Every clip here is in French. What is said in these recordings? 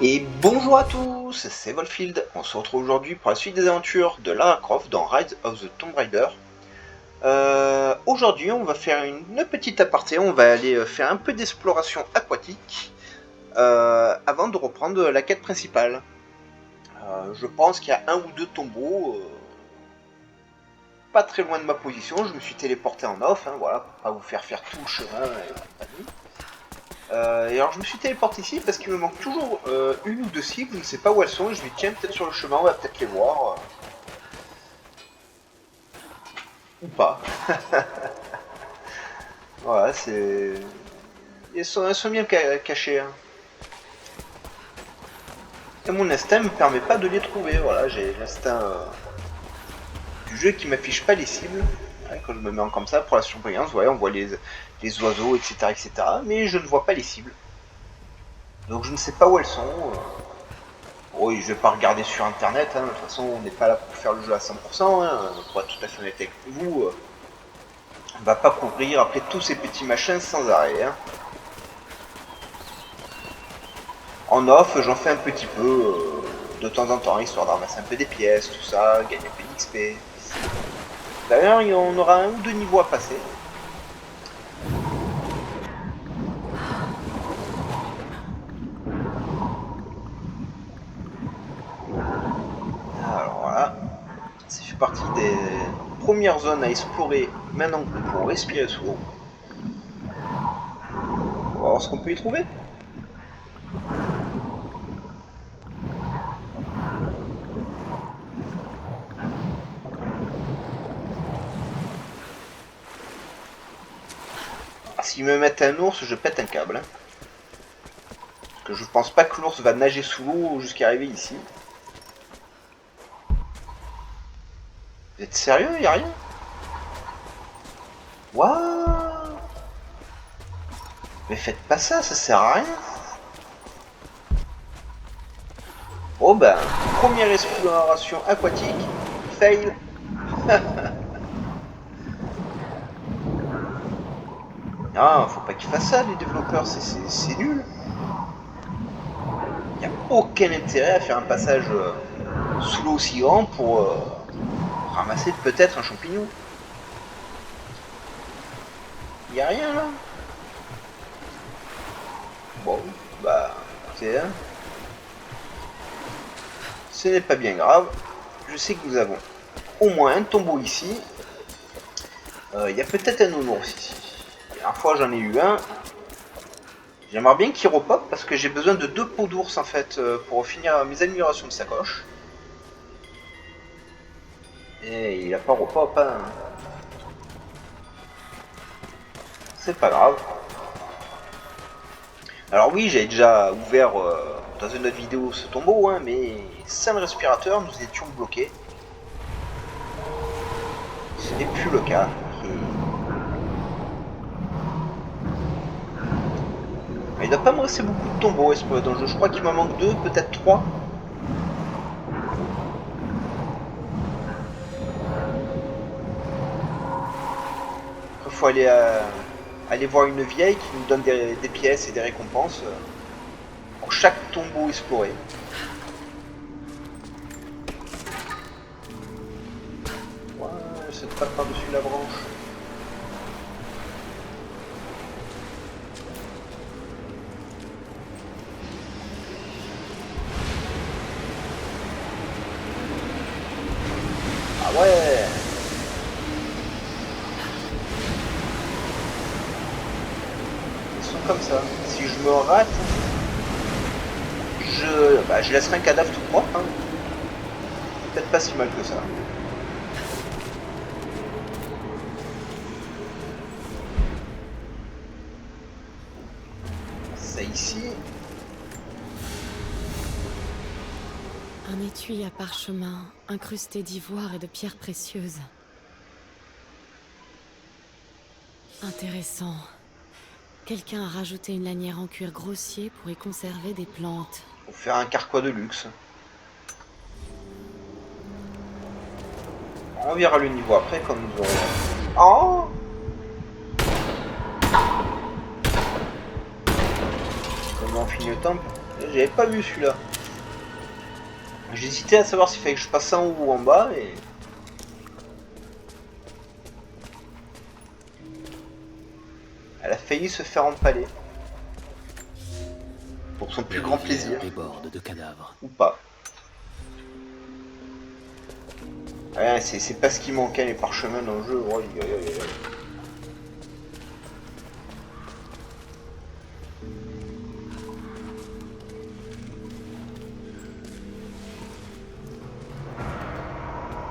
Et bonjour à tous, c'est Wolfield. On se retrouve aujourd'hui pour la suite des aventures de Lara Croft dans Rise of the Tomb Raider. Aujourd'hui, on va faire une petite aparté. On va aller faire un peu d'exploration aquatique avant de reprendre la quête principale. Je pense qu'il y a un ou deux tombeaux pas très loin de ma position. Je me suis téléporté en off, voilà, pour pas vous faire tout le chemin et compagnie. Et alors je me suis téléporté ici parce qu'il me manque toujours une ou deux cibles, je ne sais pas où elles sont, je me dis tiens peut-être sur le chemin on va peut-être les voir. Ou pas. Voilà, c'est... elles sont bien cachées. Et mon instinct me permet pas de les trouver, voilà, j'ai l'instinct du jeu qui m'affiche pas les cibles. Ouais, quand je me mets en comme ça pour la surveillance, ouais, on voit les oiseaux, etc., mais je ne vois pas les cibles. Donc je ne sais pas où elles sont. Oui, je vais pas regarder sur internet, de toute façon on n'est pas là pour faire le jeu à 100%, pour être tout à fait honnête avec vous, on va pas couvrir après tous ces petits machins sans arrêt. En off, j'en fais un petit peu de temps en temps, histoire de ramasser un peu des pièces, tout ça, gagner un peu d'XP. D'ailleurs, on aura un ou deux niveaux à passer. Alors voilà, ça fait partie des premières zones à explorer maintenant pour respirer sous l'eau. On va voir ce qu'on peut y trouver. S'ils me mettent un ours, je pète un câble. Parce que je pense pas que l'ours va nager sous l'eau jusqu'à arriver ici. Vous êtes sérieux? Y'a rien? Waouh! Mais faites pas ça, ça sert à rien. Oh ben, première exploration aquatique, fail. Ah, faut pas qu'ils fassent ça les développeurs, c'est nul. Y a aucun intérêt à faire un passage sous l'eau aussi grand pour ramasser peut-être un champignon. Y a rien là. Bon, bah, écoutez, ce n'est pas bien grave. Je sais que nous avons au moins un tombeau ici. Il y a peut-être un nounours ici. La dernière fois j'en ai eu un. J'aimerais bien qu'il repop parce que j'ai besoin de 2 peaux d'ours en fait pour finir mes améliorations de sacoche. Et il a pas repop, C'est pas grave. Alors oui, j'ai déjà ouvert dans une autre vidéo ce tombeau, mais sans le respirateur, nous étions bloqués. Ce n'est plus le cas. Il ne doit pas me rester beaucoup de tombeaux à explorer dans le jeu. Je crois qu'il m'en manque 2, peut-être 3. Il faut aller voir une vieille qui nous donne des pièces et des récompenses pour chaque tombeau exploré. Ouais, cette pas par-dessus la branche. Ah ouais. Ils sont comme ça. Si je me rate, je laisserai un cadavre tout propre. Peut-être pas si mal que ça. Ça ici. Un étui à parchemin, incrusté d'ivoire et de pierres précieuses. Intéressant. Quelqu'un a rajouté une lanière en cuir grossier pour y conserver des plantes. Pour faire un carquois de luxe. On verra le niveau après quand nous aurons... Oh! Comment on finit le temple? J'avais pas vu celui-là. J'hésitais à savoir s'il fallait que je passe en haut ou en bas et... Elle a failli se faire empaler. Pour son plus grand plaisir. Déborde de cadavres. Ou pas. Ouais, c'est pas ce qui manquait les parchemins dans le jeu. Oh,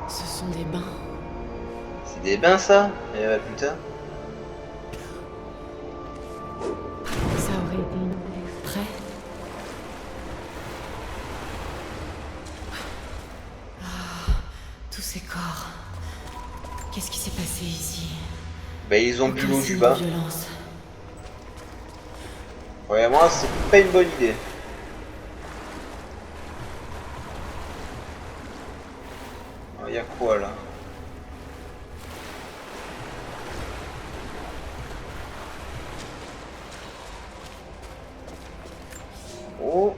Ce sont des bains. C'est des bains ça? Eh bah putain. Ça aurait été inondé exprès. Tous ces corps. Qu'est-ce qui s'est passé ici? Bah ils ont bu l'eau du bain. Violence. Ouais, moi c'est pas une bonne idée. Il y a quoi là? Oh,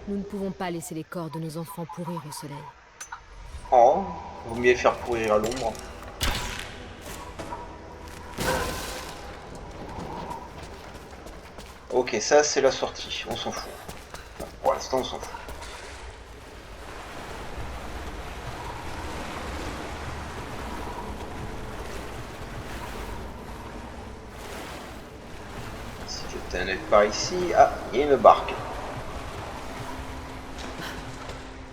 Nous ne pouvons pas laisser les corps de nos enfants pourrir au soleil. oh, vaut mieux faire pourrir à l'ombre. Ok, ça c'est la sortie, on s'en fout. Enfin, pour l'instant on s'en fout. Si je jetais un œil par ici, ah, il y a une barque.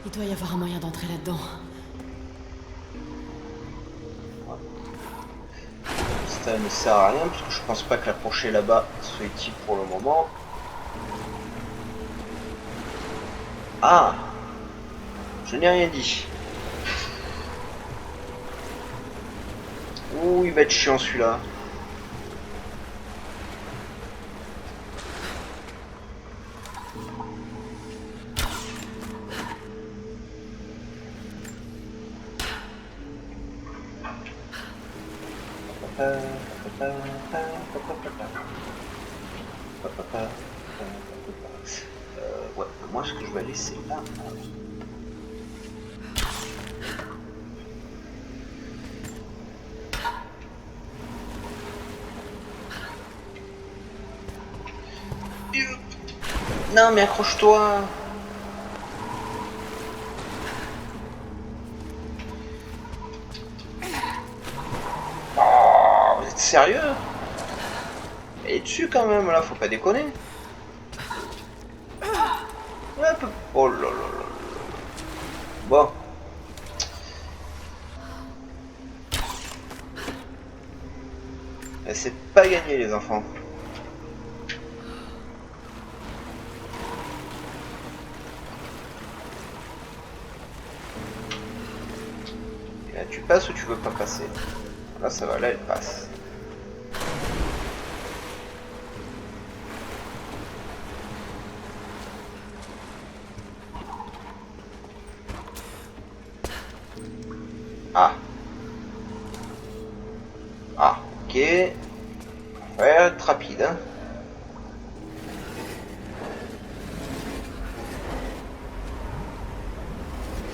Il doit y avoir un moyen d'entrer là-dedans. Ça ne sert à rien parce que je pense pas que l'approcher là-bas soit utile pour le moment. Ah, je n'ai rien dit. Ouh, il va être chiant celui-là. Ouais, moi ce que je vais laisser là. Non mais accroche-toi. Oh, vous êtes sérieux? Et dessus quand même là, faut pas déconner. Hop. Oh là là là. Bon. C'est pas gagné les enfants. Et là tu passes ou tu veux pas passer? Là ça va, là elle passe. Ah. Ah, ok. Ouais, être rapide, hein.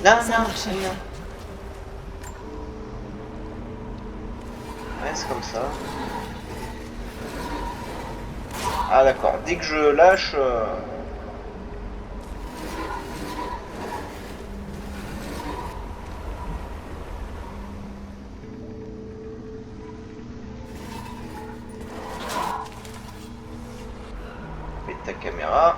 Non, Ça a non, marché. non. Ouais, c'est comme ça. Ah d'accord, dès que je lâche... Mets ta caméra.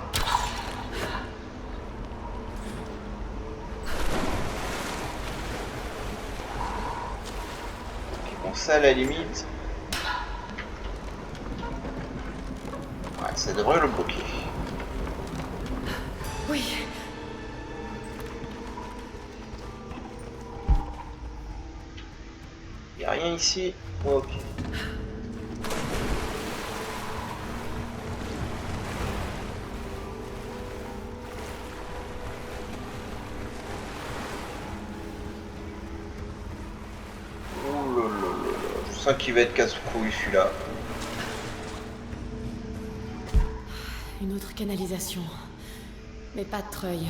Ok, bon ça à la limite... Ouais, ça devrait le bloquer. Oui. Y a rien ici. Ok. Ouh là là là là. Je sens qu'il va être casse-couille celui-là. Une autre canalisation. Mais pas de treuil.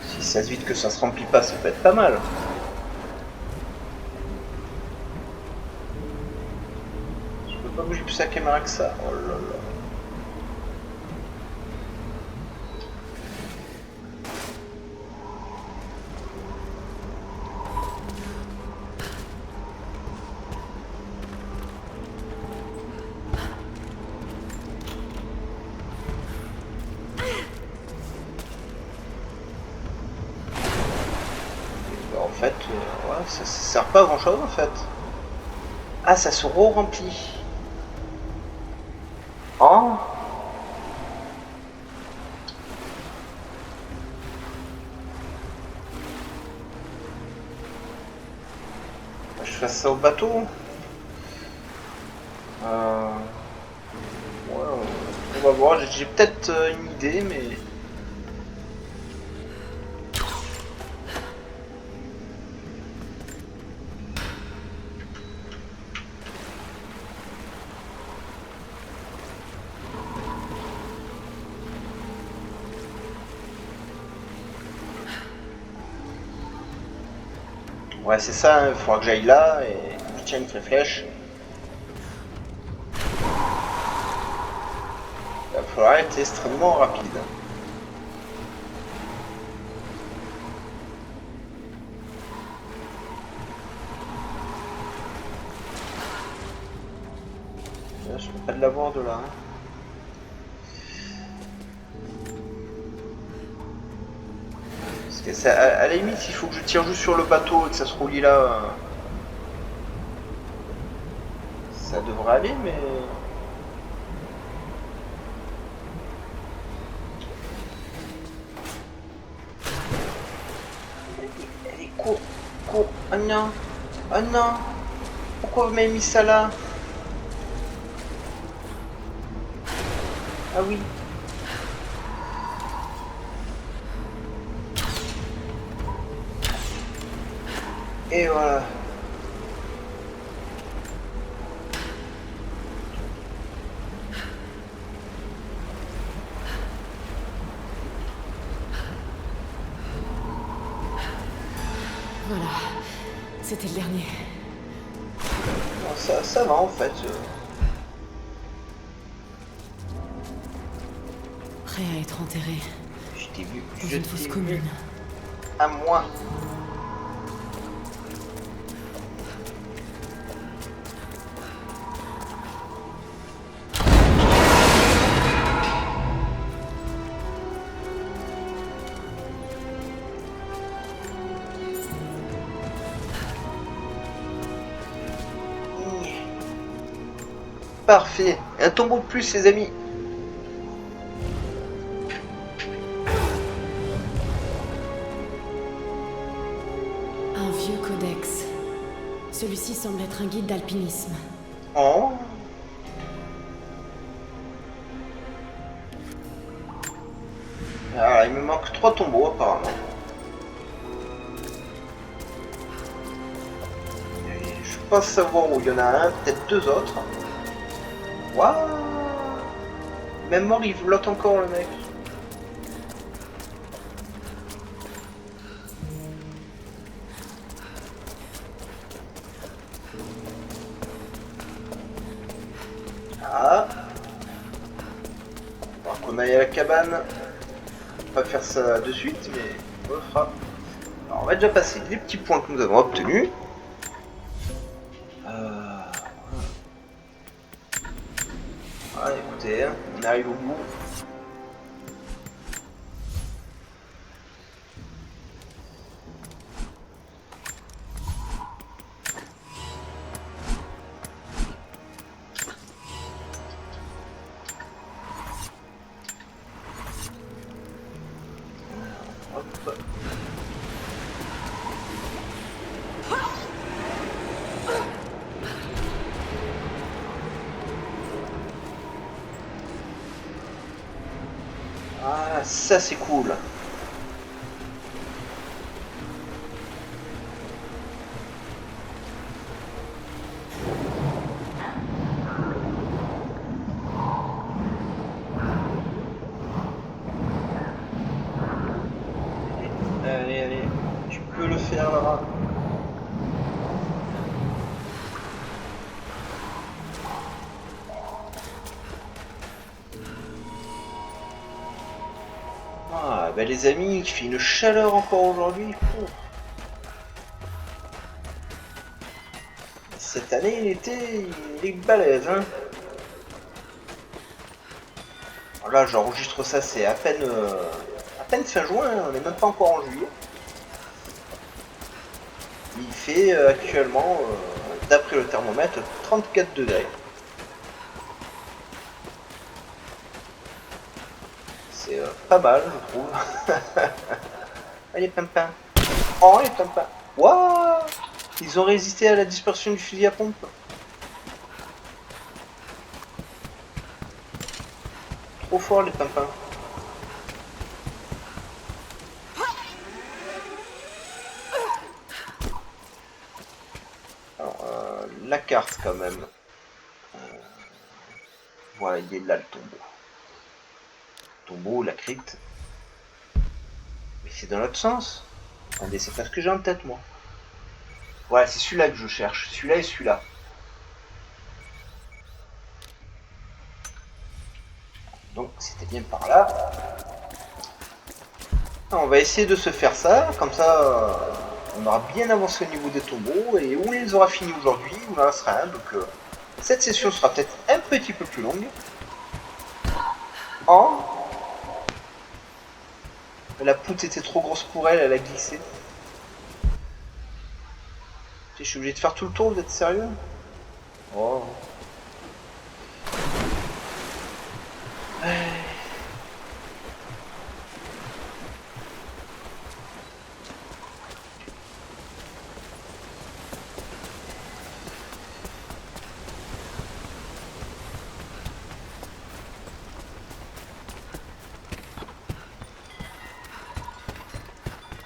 Si ça se vide que ça se remplit pas, ça peut être pas mal. Je peux pas bouger plus la caméra que ça. Oh là là. En fait, ouais, ça sert pas à grand chose en fait. Ah, ça se re-remplit. Oh. Je fasse ça au bateau. Ouais, on va voir. J'ai peut-être une idée, mais. Ouais, c'est ça, il faudra que j'aille là et je tiens une flèche. Il va falloir être extrêmement rapide. Là, je peux pas de l'avoir de là. Hein. Parce que ça, à la limite, il faut que je tire juste sur le bateau et que ça se relie là. Ça devrait aller, mais. Allez, cours, cours. Oh non, oh non. Pourquoi vous m'avez mis ça là? Ah oui. Et voilà. Voilà. C'était le dernier. Non, ça va en fait. Prêt à être enterré. Je t'ai vu. Dans Je une fosse t'ai vu. commune. À moi. Parfait. Un tombeau de plus, les amis. Un vieux codex. Celui-ci semble être un guide d'alpinisme. Oh. Alors, il me manque 3 tombeaux apparemment. Et je pense savoir où il y en a un, peut-être 2 autres. Waouh. Même mort, il flotte encore le mec. Ah. On va qu'on aille à la cabane. On va pas faire ça de suite, mais on le fera. Alors, on va déjà passer les petits points que nous avons obtenus. Voilà, écoutez, on arrive au bout. Hop. Ah, ça c'est cool. faire là-bas. Ah, bah les amis, il fait une chaleur encore aujourd'hui. Cette année, l'été, il est balèze, hein. Là, j'enregistre ça, c'est à peine fin juin, hein, on n'est même pas encore en juillet. Il fait actuellement, d'après le thermomètre, 34 degrés. C'est pas mal, je trouve. Allez, pimpin. Oh, les pimpins. Waouh! Ils ont résisté à la dispersion du fusil à pompe. Trop fort, les pimpins. Alors, la carte, quand même. Voilà, il est là, le tombeau. Tombeau, la crypte. Mais c'est dans l'autre sens. Attendez, c'est pas ce que j'ai en tête, moi. Ouais, c'est celui-là que je cherche. Celui-là et celui-là. Donc, c'était bien par là. On va essayer de se faire ça. Comme ça, on aura bien avancé au niveau des tombeaux. Et où on les aura finis aujourd'hui, où il en restera un. Donc, cette session sera peut-être un petit peu plus longue. Oh! La poutre était trop grosse pour elle, elle a glissé. Je suis obligé de faire tout le tour, vous êtes sérieux? Oh.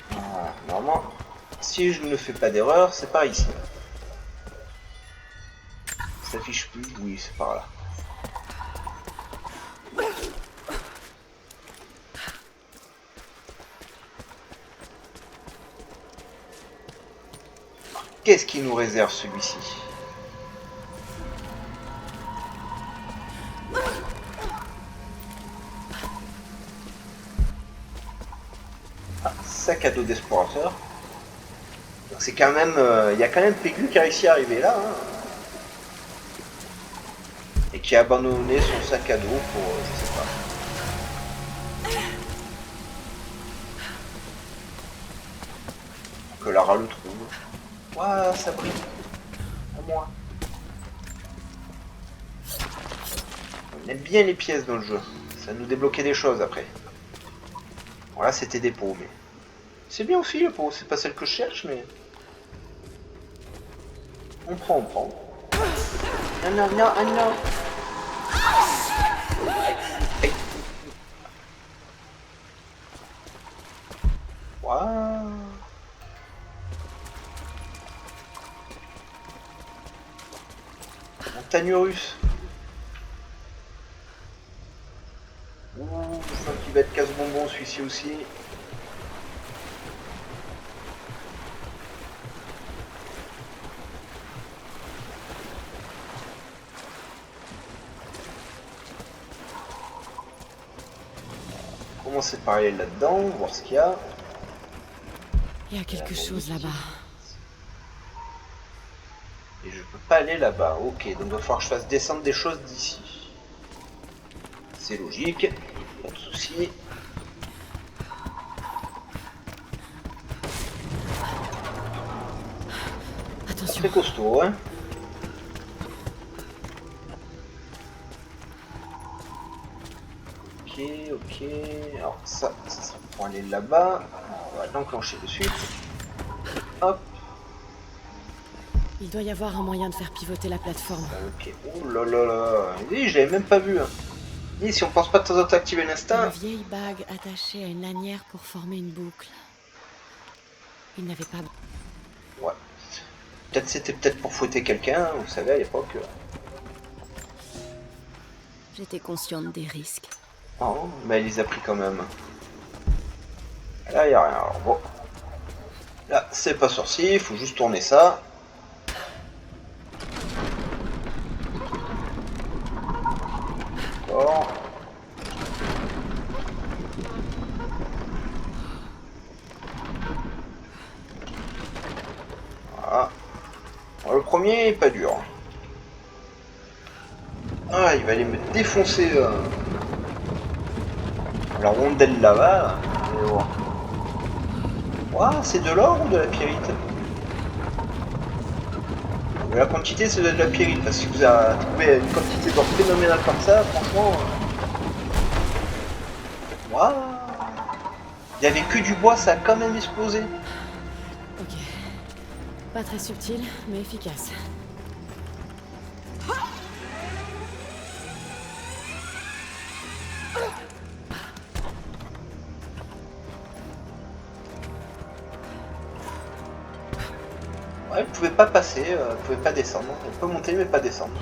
Ah, normalement, si je ne fais pas d'erreur, c'est par ici. Ça s'affiche plus, oui, c'est par là. Qu'est-ce qu'il nous réserve celui-ci? Ah, sac à dos d'explorateur. Donc c'est quand même, il y a quand même Pégu qui a réussi à arriver là, hein, et qui a abandonné son sac à dos pour, je sais pas. Que Lara le trouve. Ouah, ça brille. À moi. On aime bien les pièces dans le jeu. Ça nous débloquait des choses après. Voilà, c'était des pots, mais... C'est bien aussi les pots, c'est pas celle que je cherche, mais... On prend, on prend. Non, non, non, ah non. Aïe. Waouh. Montagne russe. Ouh, je sens qu'il va être casse-bonbon celui-ci aussi. Commencer par aller là-dedans, voir ce qu'il y a. Il y a quelque chose là-bas. Et je peux pas aller là-bas. Ok, donc il va falloir que je fasse descendre des choses d'ici. C'est logique, pas de soucis. Attention. Très costaud, hein. Ok, ok. Alors ça sera pour aller là-bas. On va l'enclencher de suite. Hop. Il doit y avoir un moyen de faire pivoter la plateforme. Ok. Oh là là là. Oui, je l'avais même pas vu. Hein. Et si on pense pas de temps en temps activer l'instinct. Une vieille bague attachée à une lanière pour former une boucle. Il n'avait pas... Ouais. Peut-être c'était peut-être pour fouetter quelqu'un, vous savez, à l'époque. J'étais consciente des risques. Oh, mais elle les a pris quand même. Là, il n'y a rien. Alors, bon. Là, c'est pas sorcier, il faut juste tourner ça. D'accord. Voilà. Alors, le premier est pas dur. Ah, il va aller me défoncer la rondelle là-bas. Là. Allez voir. Ouah, c'est de l'or ou de la pyrite? Mais la quantité, c'est de la pyrite. Parce que si vous avez trouvé une quantité d'or phénoménale comme ça, franchement... Waouh. Il n'y avait que du bois, ça a quand même explosé. Ok. Pas très subtil, mais efficace. Ouais, vous pouvez pas passer, vous pouvez pas descendre. On peut monter mais pas descendre.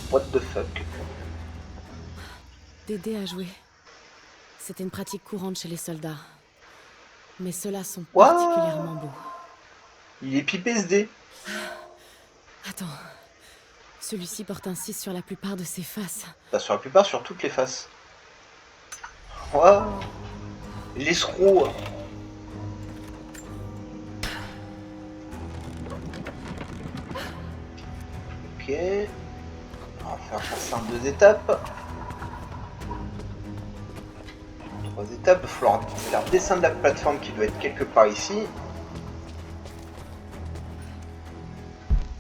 What the fuck. Des dés à jouer. C'était une pratique courante chez les soldats. Mais ceux-là sont What? particulièrement beaux. Il est pipé ce dé. Attends. Celui-ci porte un 6 sur la plupart de ses faces. Bah, sur la plupart, sur toutes les faces. What? L'escroc. Ok. On va faire ça en 2 étapes. 3 étapes. Il va falloir faire descendre la plateforme qui doit être quelque part ici.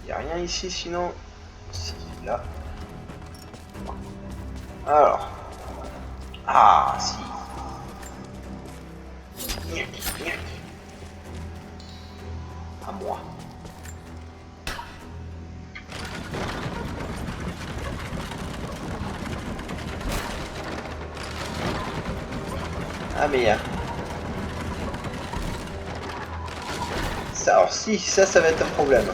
Il n'y a rien ici sinon. Si, là. Alors. Ah, si. À moi. Ah mais ça, alors si, ça va être un problème.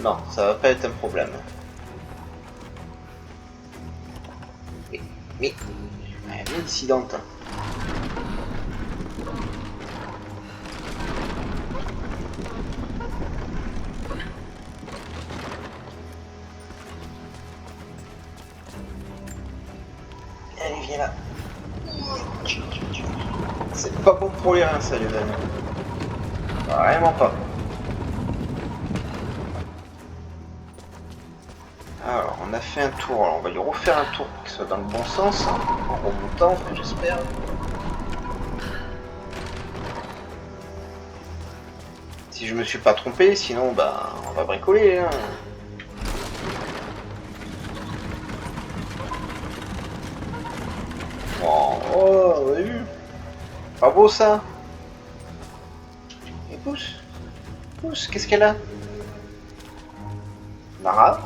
Non, ça va pas être un problème. Mais elle est bien dissidente. Allez, viens là. C'est pas bon pour les reins, ça, les amis. Vraiment pas. Alors, on a fait un tour. Alors, on va lui refaire un tour pour qu'il soit dans le bon sens. En remontant, j'espère. Si je me suis pas trompé, sinon, bah, on va bricoler, hein. Oh, vous avez vu? Pas beau ça? Et pousse, pousse, qu'est-ce qu'elle a? Lara?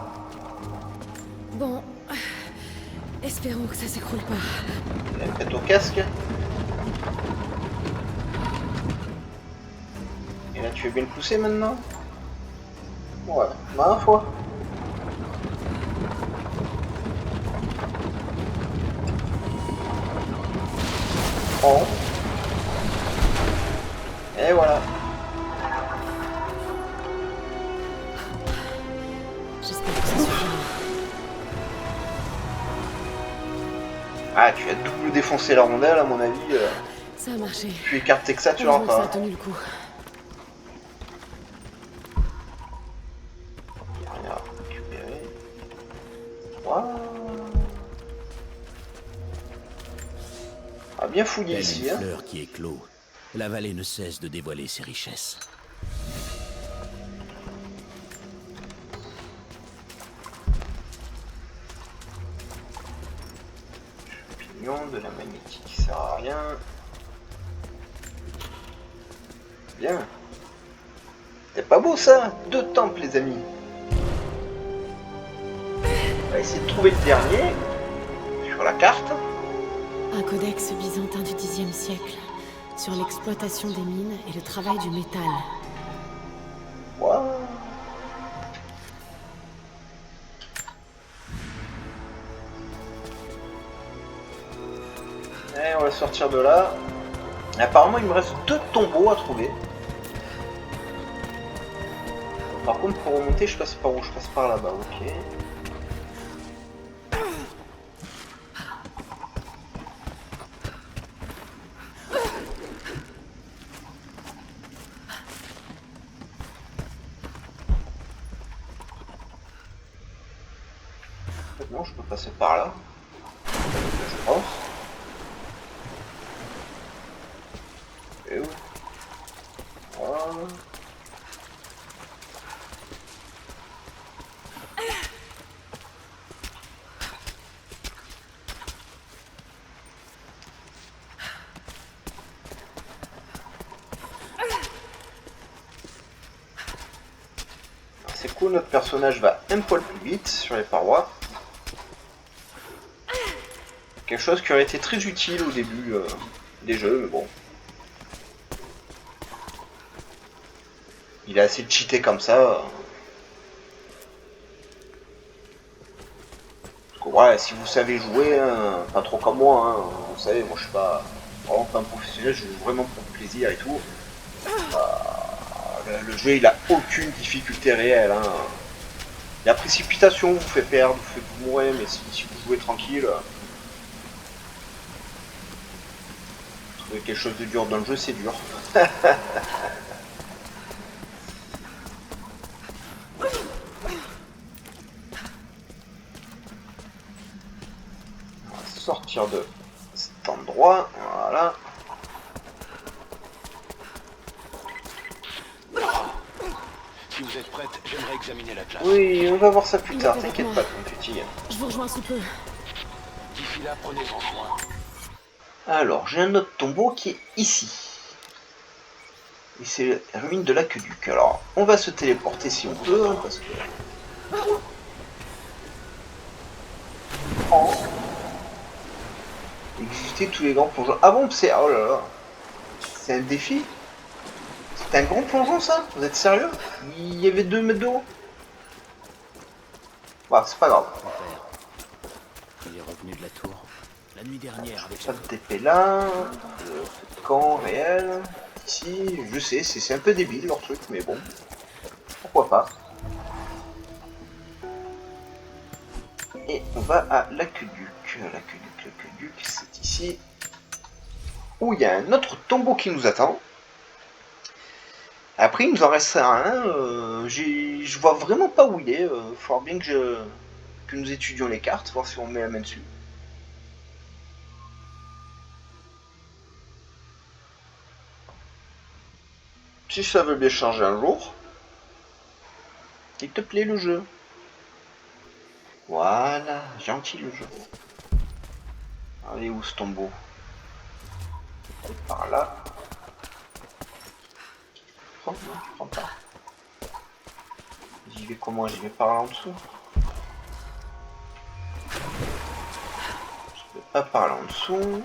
Bon. Espérons que ça s'écroule pas. Elle est au casque. Et là, tu veux bien le pousser maintenant? Ouais, ma foi. Oh. Et voilà. J'espère que ça suffira. Ah, tu as double défoncé la rondelle, à mon avis. Ça a marché. Tu écarté que ça, tu Heureusement l'auras que ça a pas. tenu le coup. Il n'y a rien à récupérer. Waouh. Ah, bien fouillé Telle ici, une hein. fleur qui éclot, la vallée ne cesse de dévoiler ses richesses. De la magnétique qui sert à rien. Bien. C'est pas beau ça? 2 temples les amis. On va essayer de trouver le dernier sur la carte. Un codex byzantin du Xe siècle sur l'exploitation des mines et le travail du métal. Waouh. sortir de là. Apparemment, il me reste 2 tombeaux à trouver. Par contre, pour remonter, je passe par où? Je passe par là-bas, ok. Non, je peux passer par là. Je pense. Et où? Voilà. C'est cool, notre personnage va un poil plus vite sur les parois. Quelque chose qui aurait été très utile au début des jeux, mais bon. Il est assez cheaté comme ça. Parce que voilà, si vous savez jouer, hein, pas trop comme moi, hein, vous savez, moi je suis pas vraiment pas un professionnel, je joue vraiment pour le plaisir et tout. Le jeu il a aucune difficulté réelle. Hein. La précipitation vous fait perdre, vous fait vous mourir, mais si vous jouez tranquille. Trouver quelque chose de dur dans le jeu, c'est dur. On va sortir de cet endroit, voilà. Si vous êtes prête, j'aimerais examiner la classe. Oui, on va voir ça plus tard, t'inquiète pas, ton petit. Je vous rejoins sous peu. D'ici là, prenez-en soin. Alors, j'ai un autre tombeau qui est ici. Et c'est la ruine de l'aqueduc. Alors, on va se téléporter si on peut, hein, parce que... Oh. Exister tous les grands plongeons. Ah bon, c'est... Oh là là. C'est un défi? C'est un grand plongeon, ça? Vous êtes sérieux? Il y avait 2 mètres d'eau? Bah, c'est pas grave. Mon père, il est revenu de la tour. La nuit dernière avec Pas de TP là. Camp réel. Ici, je sais, c'est un peu débile leur truc, mais bon. Pourquoi pas. Et on va à l'aqueduc. L'aqueduc, c'est ici. Où il y a un autre tombeau qui nous attend. Après, il nous en restera un. Je vois vraiment pas où il est. Il faudra bien que nous étudions les cartes, voir si on met la main dessus. Si ça veut bien changer un jour. S'il te plaît, le jeu. Voilà, gentil le jeu. Allez, où ce tombeau? Par là. Oh, non, je prends pas. J'y vais comment? J'y vais par là en dessous. Je vais pas par là en dessous.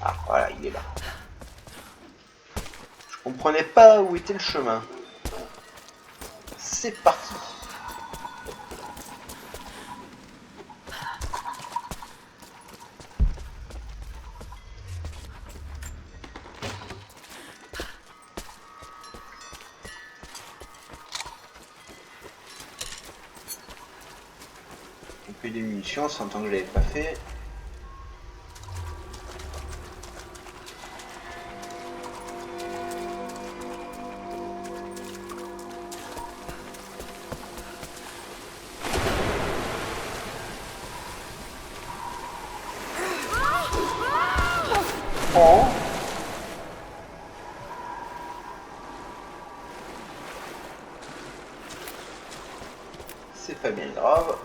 Ah, voilà, il est là. Je comprenais pas où était le chemin. C'est parti. Couper des munitions, ça entend que je l'avais pas fait. Oh. C'est pas bien grave.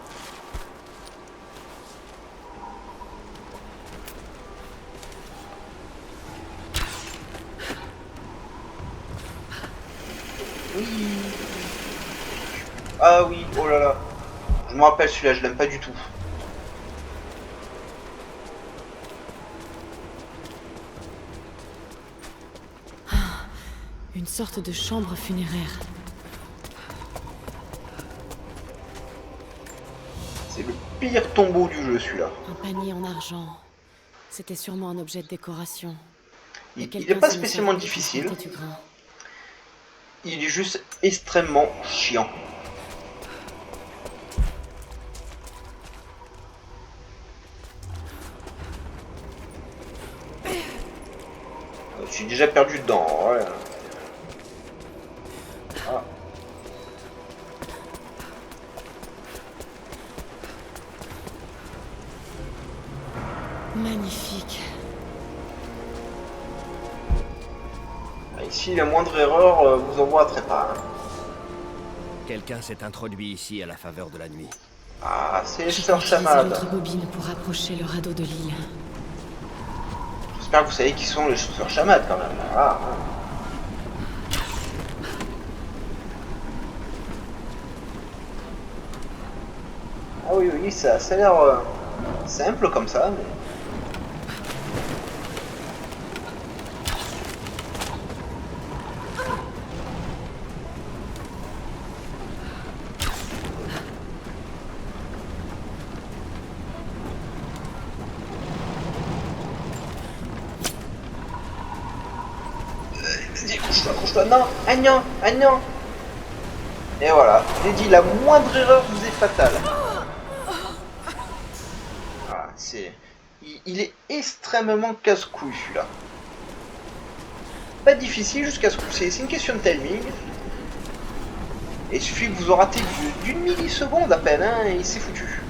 Oui. Ah oui, oh là là. Je me rappelle celui-là, je l'aime pas du tout. Une sorte de chambre funéraire. pire tombeau du jeu, celui-là. Un panier en argent. C'était sûrement un objet de décoration. Mais Il n'est quelqu'un pas s'en est spécialement servi pour difficile. transporter du grain. Il est juste extrêmement chiant. Je suis déjà perdu dedans. Ouais. Ah. Magnifique. Ici, la moindre erreur vous envoie à trépas. Hein. Quelqu'un s'est introduit ici à la faveur de la nuit. Ah, c'est les J'ai sœurs utilisé Chamad. l'autre bobine pour approcher le radeau de l'île. J'espère que vous savez qui sont les sœurs Chamad quand même. Voilà. Hein. Ah oui, oui, ça a l'air simple comme ça, mais... Accroche-toi, non, Agnan, Agnan. Et voilà, j'ai dit, la moindre erreur vous est fatale. Voilà, c'est... Il est extrêmement casse-couille, celui-là. Pas difficile jusqu'à ce que... C'est une question de timing. Et il suffit que vous en ratez d'une milliseconde à peine, hein, et c'est foutu.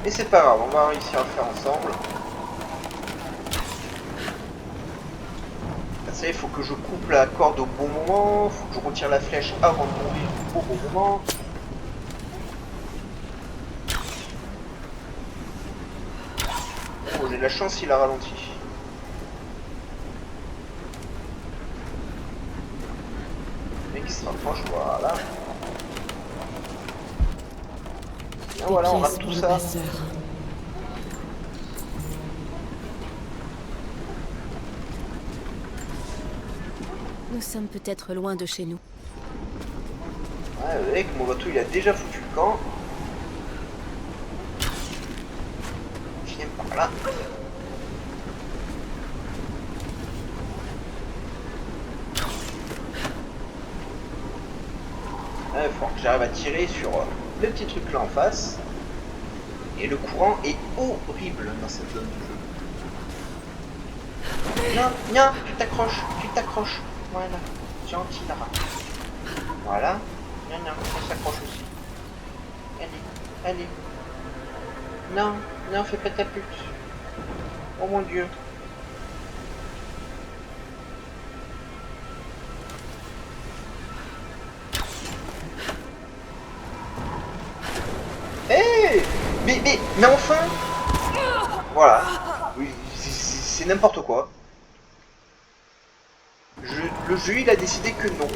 Mais c'est pas grave, on va réussir à le faire ensemble. Ça, il faut que je coupe la corde au bon moment, il faut que je retire la flèche avant de mourir au bon moment. Oh, j'ai de la chance, il a ralenti. Le mec qui se rapproche, voilà. Et voilà, on rate tout ça. Nous sommes peut-être loin de chez nous. Ouais, vous voyez que mon bateau il a déjà foutu le camp. Je viens par là. Il faut que j'arrive à tirer sur le petit truc là en face. Et le courant est horrible dans cette zone du jeu. Non, non, tu t'accroches. Voilà, gentil Lara. Voilà. Non, non, on s'accroche aussi. Allez. Non, non, fais pas ta pute. Oh mon Dieu. Hé, mais enfin. Voilà. Oui, c'est n'importe quoi. Le jeu, il a décidé que non.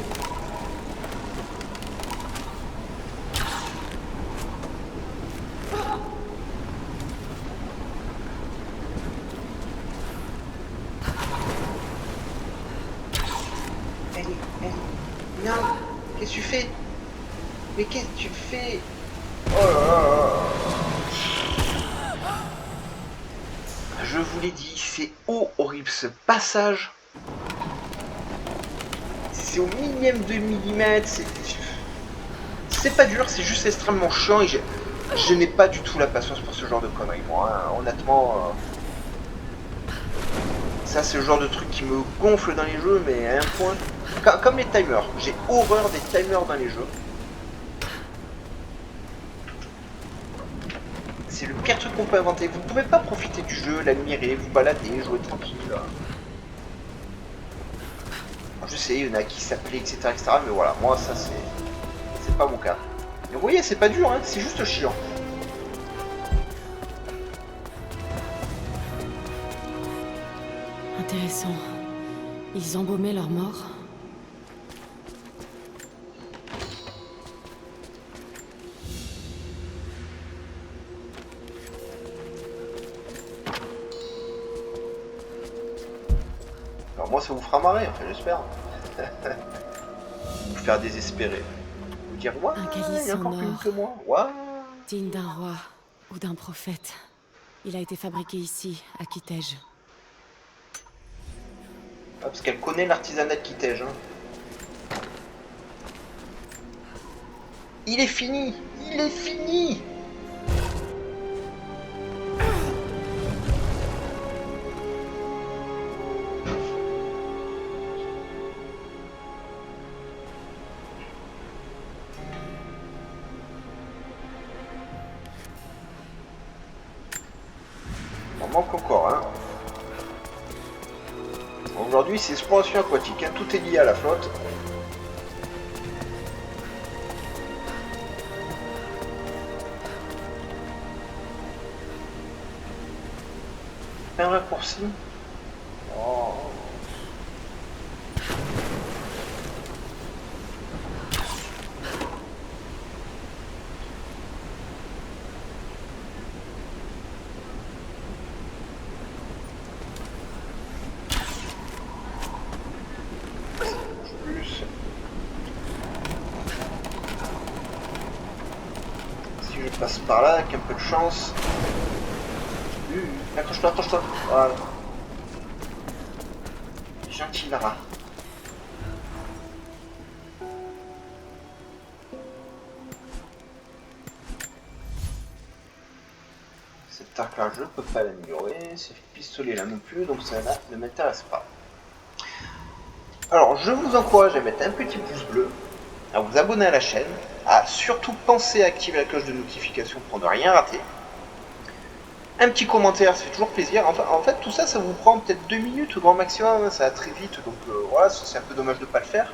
Allez. Non, qu'est-ce que tu fais? Mais qu'est-ce que tu fais? Oh là là. Je vous l'ai dit, c'est horrible ce passage. C'est au millième de millimètre, c'est pas dur, c'est juste extrêmement chiant et je n'ai pas du tout la patience pour ce genre de conneries, moi, hein. Honnêtement, ça c'est le genre de truc qui me gonfle dans les jeux, mais à un point, comme les timers, j'ai horreur des timers dans les jeux. C'est le pire truc qu'on peut inventer, vous ne pouvez pas profiter du jeu, l'admirer, vous balader, jouer tranquille. Je sais, il y en a qui s'appelaient, etc., mais voilà, moi ça c'est pas mon cas. Mais vous voyez, c'est pas dur, hein, c'est juste chiant. Intéressant. Ils embaumaient leurs morts. Alors moi ça vous fera marrer, enfin j'espère. faire désespérer. Vous dire, ouais, Un il calice y a en encore plus or. que moi. Ouais. Digne d'un roi ou d'un prophète. Il a été fabriqué ici, à Kitej. Ah, parce qu'elle connaît l'artisanat de Kitej. Hein. Il est fini. Il est fini. On manque encore, hein. Aujourd'hui, c'est exploration aquatique, hein. Tout est lié à la flotte. Un raccourci. Oh. Plus. Si je passe par là, avec un peu de chance. Accroche-toi, accroche-toi. Voilà. Gentil Lara. Cette arc-là, je ne peux pas l'améliorer. Ce pistolet-là non plus, donc ça ne m'intéresse pas. Alors, je vous encourage à mettre un petit pouce bleu, à vous abonner à la chaîne, à surtout penser à activer la cloche de notification pour ne rien rater. Un petit commentaire, ça fait toujours plaisir. En fait, tout ça, ça vous prend peut-être 2 minutes au grand maximum, ça va très vite, donc voilà, c'est un peu dommage de ne pas le faire.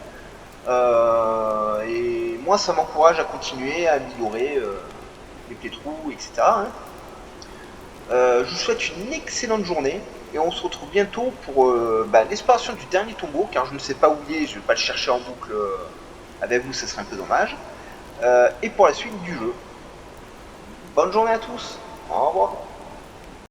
Et moi, ça m'encourage à continuer, à améliorer les trous, etc. Hein. Je vous souhaite une excellente journée et on se retrouve bientôt pour l'exploration du dernier tombeau, car je ne sais pas où il est, je ne vais pas le chercher en boucle avec vous, ça serait un peu dommage. Et pour la suite du jeu. Bonne journée à tous, au revoir.